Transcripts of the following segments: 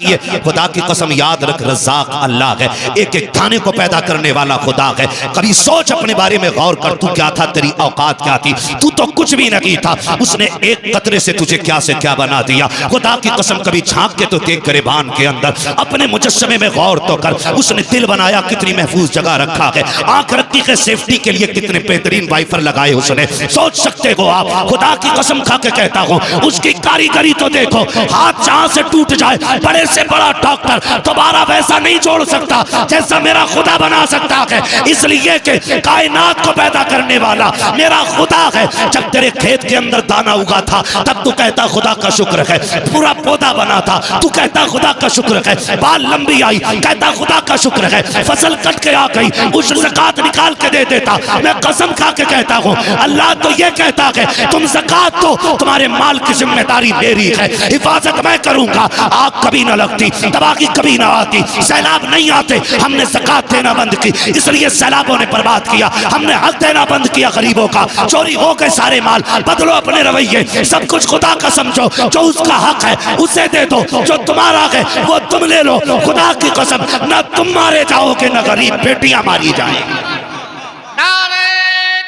ये खुदा की कसम याद रख, रज़्ज़ाक़ अल्लाह है, एक एक दाने को पैदा करने वाला खुदा है। कभी सोच अपने बारे में गौर कर, तू क्या था, तेरी औकात क्या थी? तू तो कुछ भी नहीं था, उसने एक कतरे से तुझे क्या से क्या बना दिया। खुदा की कसम कभी झांक के तो देख गिरबान के अंदर, अपने मुजस्समे में गौर तो कर, उसने दिल बनाया कितनी महफूज जगह रखा है, आंख रखी है सेफ्टी के लिए, कितने बेहतरीन वाइफर लगाए उसने। सोच सकते हो आप? खुदा की कसम खा के कहता हूँ, उसकी कारीगरी तो देखो, हाथ जहां से टूट जाए, बड़े से बड़ा डॉक्टर दोबारा वैसा नहीं जोड़ सकता जैसा मेरा खुदा बना सकता है, इसलिए कि कायनात को पैदा करने वाला मेरा खुदा है। जब तेरे खेत के अंदर दाना उगा था तब तू कहता खुदा का शुक्र है, पूरा पौधा बना था तू कहता खुदा का शुक्र है, बाल लंबी आई कहता खुदा का शुक्र है, फसल कट के आ गई उस ज़कात निकाल के दे देता। मैं कसम खा के कहता हूँ, अल्लाह तो ये कहता है तुम ज़कात दो, तुम्हारे माल की जिम्मेदारी मेरी है, हिफाजत मैं करूंगा, आग कभी न लगती, तबाही कभी ना आती, सैलाब नहीं आते, हमने ज़कात देना बंद की इसलिए सैलाबों ने बर्बाद किया, हमने हक देना बंद किया गरीबों का, चोरी हो गए सारे माल। बदलो अपने रवैये, सब कुछ खुदा का समझो, जो उसका हक है उसे दे दो, जो तुम्हारा है वो तुम ले लो। खुदा की कसम, न तुम मारे जाओगे न गरीब बेटियां मारी जाएंगी। नारे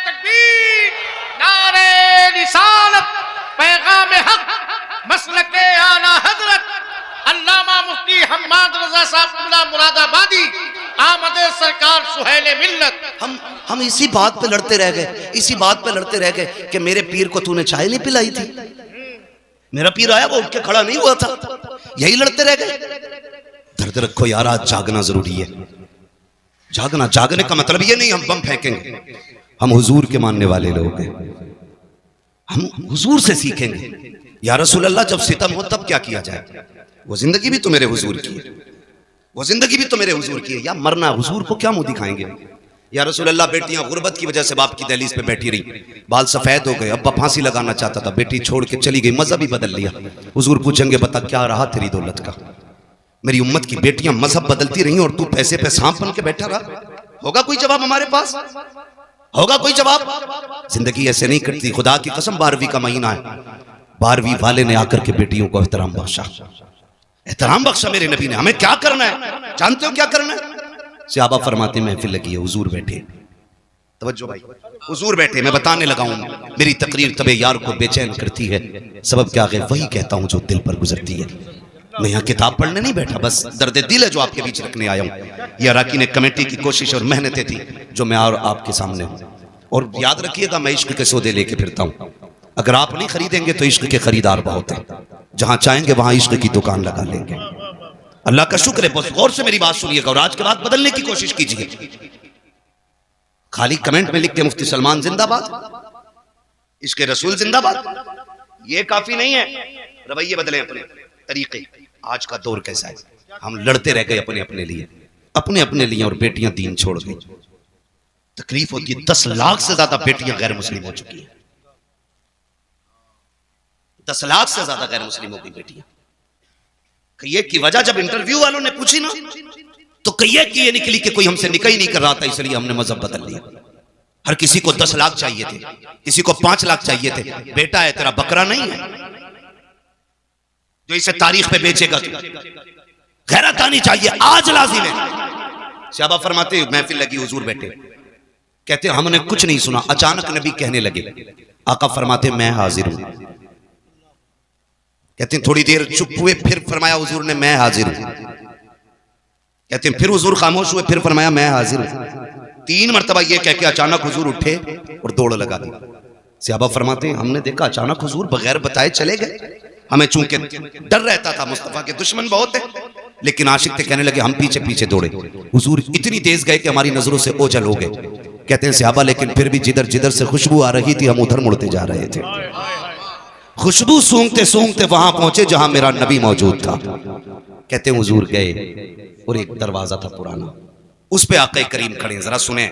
तकबीर, नारे रिसालत, पैगाम हक, मसलके आला हजरत अल्लामा मुफ्ती हम्माद रजा साहब मुरादाबादी, आमदे सरकार सुहेले मिल्लत। हम इसी बात पे लड़ते रह गए, इसी बात पे लड़ते रह गए कि मेरे पीर को तूने चाय नहीं पिलाई थी। मेरा पीर आया वो उठ के खड़ा नहीं हुआ था, यही लड़ते रह गए। दर्द रखो यार, आज जागना जरूरी है, जागना। जागने का मतलब ये नहीं हम बम फेंकेंगे, हम हुजूर के मानने वाले लोग हैं, हम हुजूर से सीखेंगे। या रसूल अल्लाह, जब सितम हो तब क्या किया जाए? वो जिंदगी भी तो मेरे हुजूर की है, वो जिंदगी भी तो मेरे हुजूर की है। या मरना हुजूर को क्या मुंह दिखाएंगे? या रसूल अल्लाह, बेटियां गुर्बत की वजह से बाप की दहलीज पे बैठी रही, बाल सफेद हो गए, अब्बा फांसी लगाना चाहता था, बेटी छोड़ के चली गई, मजहब ही बदल लिया। हुजूर पूछेंगे बता क्या रहा तेरी दौलत का? मेरी उम्मत की बेटियां मजहब बदलती रही और तू पैसे पे सांप बन के बैठा रहा। होगा कोई जवाब हमारे पास? होगा कोई जवाब? जिंदगी ऐसे नहीं कटती। खुदा की कसम, 12वीं का महीना है, 12वीं वाले ने आकर के बेटियों को एहतराम बख्शा, एहतराम बख्शा मेरे नबी ने। हमें क्या करना है जानते हो? क्या करना है? सहाबा फरमाते महफिल लगी है, हुजूर बैठे, तवज्जो भाई, हुजूर बैठे, मैं बताने लगा हूं। मेरी तकरीर तबे यार को बेचैन करती है, सबब क्या है? वही कहता हूं जो दिल पर गुजरती है। मैं यहाँ किताब पढ़ने नहीं बैठा, बस दर्द दिल है जो आपके बीच रखने आया हूँ। यह अराकीन कमेटी की कोशिश और मेहनतें थी जो मैं और आपके सामने हूँ। और याद रखिएगा, मैं इश्क के सौदे लेके फिरता हूँ, अगर आप नहीं खरीदेंगे तो इश्क के खरीदार बहुत हैं, जहां चाहेंगे वहां इश्क की दुकान लगा लेंगे। अल्लाह का शुक्र है। बहुत गौर से मेरी बात सुनिएगा और आज के बाद बदलने की कोशिश कीजिए। खाली कमेंट में लिखते मुफ्ती सलमान जिंदाबाद, इश्क रसूल जिंदाबाद, ये काफी नहीं है। रवैये बदलें, अपने तरीके। आज का दौर कैसा है? हम लड़ते रह गए अपने अपने लिए, अपने अपने लिए, और बेटियां दीन छोड़ गई। तकलीफ होती है, 10 लाख से ज्यादा बेटियां गैर मुस्लिम हो चुकी है, 10 लाख से ज्यादा गैर मुस्लिमों की बेटियां। कहिए की वजह जब इंटरव्यू वालों ने पूछी ना, तो कहिए की ये निकली कि कोई हमसे निकाह ही नहीं कर रहा था, इसलिए हमने मजहब बदल लिया। हर किसी को 10 लाख चाहिए थे, किसी को 5 लाख चाहिए थे। बेटा है तेरा, बकरा नहीं है जो इसे तारीख पे बेचेगा। गैरत आनी चाहिए, आज लाजिम है। सहाबा फरमाते महफिल लगी, हुजूर बैठे, कहते हमने कुछ नहीं सुना, अचानक नबी कहने लगे। आका फरमाते मैं हाजिर हूं। कहते हैं थोड़ी देर चुप हुए, फिर फरमाया हुजूर ने मैं हाजिर हूं। कहते हैं फिर हुजूर खामोश हुए, फिर फरमाया मैं हाजिर हूं। 3 मरतबा ये कह के अचानक हुजूर उठे और दौड़ लगा दी। सहाबा फरमाते हैं हमने देखा अचानक हुजूर बगैर बताए चले गए। हमें चूंकि डर रहता था, मुस्तफा के दुश्मन बहुत है, लेकिन आशिक थे, कहने लगे हम पीछे पीछे दौड़े। हुजूर इतनी तेज गए कि हमारी नजरों से ओझल हो गए। कहते हैं सहाबा लेकिन फिर भी जिधर जिधर से खुशबू आ रही थी हम उधर मुड़ते जा रहे थे। खुशबू सूंघते सूंघते वहां पहुंचे जहां मेरा नबी मौजूद था। कहते हैं हुजूर गए और एक दरवाजा था पुराना, उस पे आके करीम खड़े। जरा सुने,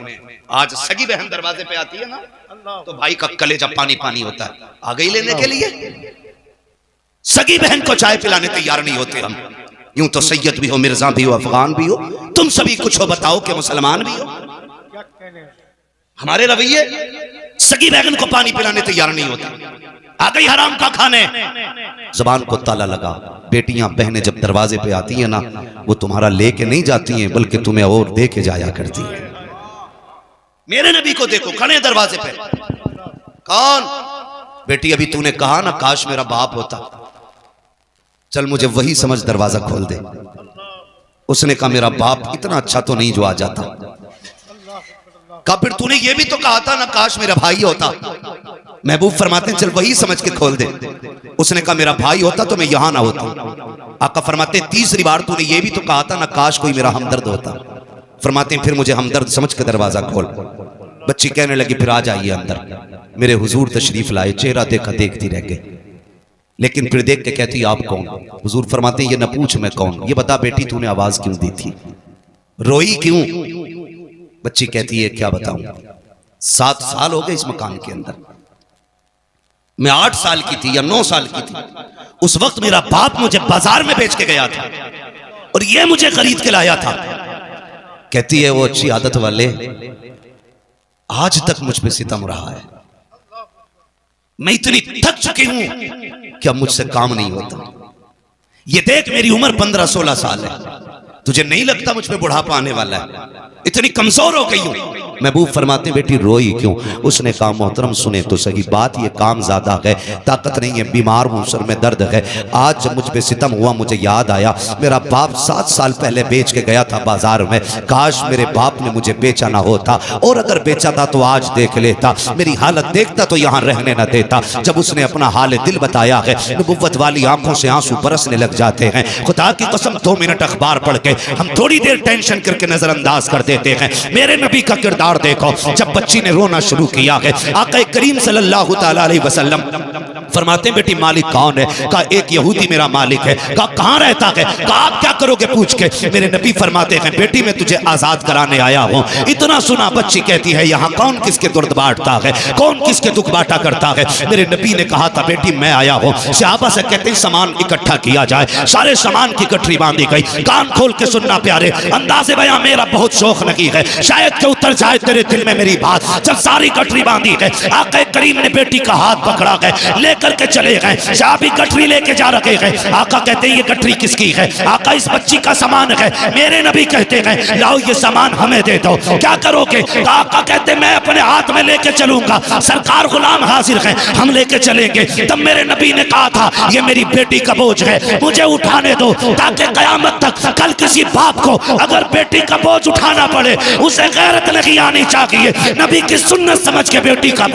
आज सगी बहन दरवाजे पे आती है ना, तो भाई का कलेजा पानी पानी होता है। आ गई लेने के लिए, सगी बहन को चाय पिलाने तैयार नहीं होते हम। यूं तो सैयद भी हो, मिर्जा भी हो, अफगान भी हो, तुम सभी कुछ हो, बताओ कि मुसलमान भी हो। हमारे रवैये सगी बहन को पानी पिलाने तैयार नहीं होते। आ गई हराम का खाने। जबान को ताला लगा। बेटियां बहनें जब दरवाजे पे आती हैं ना, वो तुम्हारा लेके नहीं जाती हैं बल्कि तुम्हें और दे के जाया करती हैं। मेरे नबी को देखो खड़े दरवाजे पे। कौन? बेटी अभी तूने कहा ना काश मेरा बाप होता, चल मुझे वही समझ दरवाजा खोल दे। उसने कहा मेरा बाप इतना अच्छा तो नहीं जो आ जाता। कहा फिर तूने ये भी तो कहा था ना काश मेरा भाई होता। महबूब फरमाते हैं चल वही समझ के खोल दे। उसने कहा मेरा भाई होता तो मैं यहां ना होता। आका फरमाते हैं तीसरी बार तूने ये भी तो कहा था ना काश कोई मेरा हमदर्द होता। फरमाते हैं फिर मुझे हमदर्द समझ के दरवाजा खोल। बच्ची कहने लगी फिर आ जाइए अंदर। मेरे हुजूर तशरीफ लाए, चेहरा देखा देखती रह गई, लेकिन फिर देख के कहती आप कौन? हुजूर फरमाते हैं ये न पूछ मैं कौन, ये बता बेटी तूने आवाज क्यों दी थी, रोई क्यों? बच्ची कहती है क्या बताऊं, 7 साल हो गए इस मकान के अंदर। मैं 8 साल की थी या 9 साल की थी, उस वक्त मेरा बाप मुझे बाजार में बेच के गया था और ये मुझे खरीद के लाया था। कहती है वो अच्छी आदत वाले आज तक मुझ पे सितम रहा है। मैं इतनी थक चुकी हूं कि अब मुझसे काम नहीं होता। ये देख मेरी उम्र 15-16 साल है, तुझे नहीं लगता मुझ पे बुढ़ापा आने वाला है? इतनी कमजोर हो गई हूं। महबूब फरमाते बेटी रोई क्यों? उसने कहा मोहतरम सुने तो सही बात, ये काम ज्यादा है, ताकत नहीं है, बीमार हूं, सर में दर्द है। आज जब मुझ पे सितम हुआ मुझे याद आया मेरा बाप 7 साल पहले बेच के गया था बाजार में। काश मेरे बाप ने मुझे बेचा ना होता, और अगर बेचा था तो आज देख लेता, मेरी हालत देखता तो यहाँ रहने न देता। जब उसने अपना हाल दिल बताया है, नबुव्वत वाली आंखों से आंसू बरसने लग जाते हैं। खुदा की कसम 2 मिनट अखबार पढ़ के हम थोड़ी देर टेंशन करके नजरअंदाज कर देते हैं। मेरे नबी का किरदार देखो, जब बच्ची ने रोना शुरू किया है, आका करीम सल्लल्लाहु तआला अलैहि वसल्लम फरमाते हैं बेटी मालिक कौन है? कहा एक यहूदी मेरा मालिक है। कहा कहां रहता है? कहा आप क्या करोगे पूछ के? मेरे नबी फरमाते हैं बेटी मैं तुझे आजाद कराने आया हूं। इतना सुना बच्ची कहती है यहाँ कौन किसके दर्द बांटता है, कौन किसके दुख बांटा करता है? मेरे नबी ने कहा था बेटी मैं आया हूं। सहाबा से कहते हैं सामान इकट्ठा किया जाए। सारे सामान की गठरी बांधी गई। कान खोल के सुनना प्यारे, अंदाज़े बयां मेरा बहुत शौक नहीं है, शायद के उतर जाए तेरे दिल में मेरी बात। जब सारी गठरी बांधी है, आका करीम ने बेटी का हाथ पकड़ा गया, लेकर के चले गए। साहबी गठरी लेके जा रखे हैं। आका कहते हैं ये गठरी किसकी है? आका इस बच्ची का सामान है। मेरे नबी कहते हैं लाओ ये सामान हमें दे दो। क्या करोगे? आका कहते मैं अपने हाथ में लेके चलूंगा, सरकार गुलाम हाजिर है, हम लेके चलेंगे। तब मेरे नबी ने कहा था ये मेरी बेटी का बोझ है, मुझे उठाने दो, ताकि कयामत तक कल किसी बाप को अगर बेटी का बोझ उठाना पड़े उसे गैरत नहीं आनी चाहिए। नबी की सुन्नत समझ के बेटी का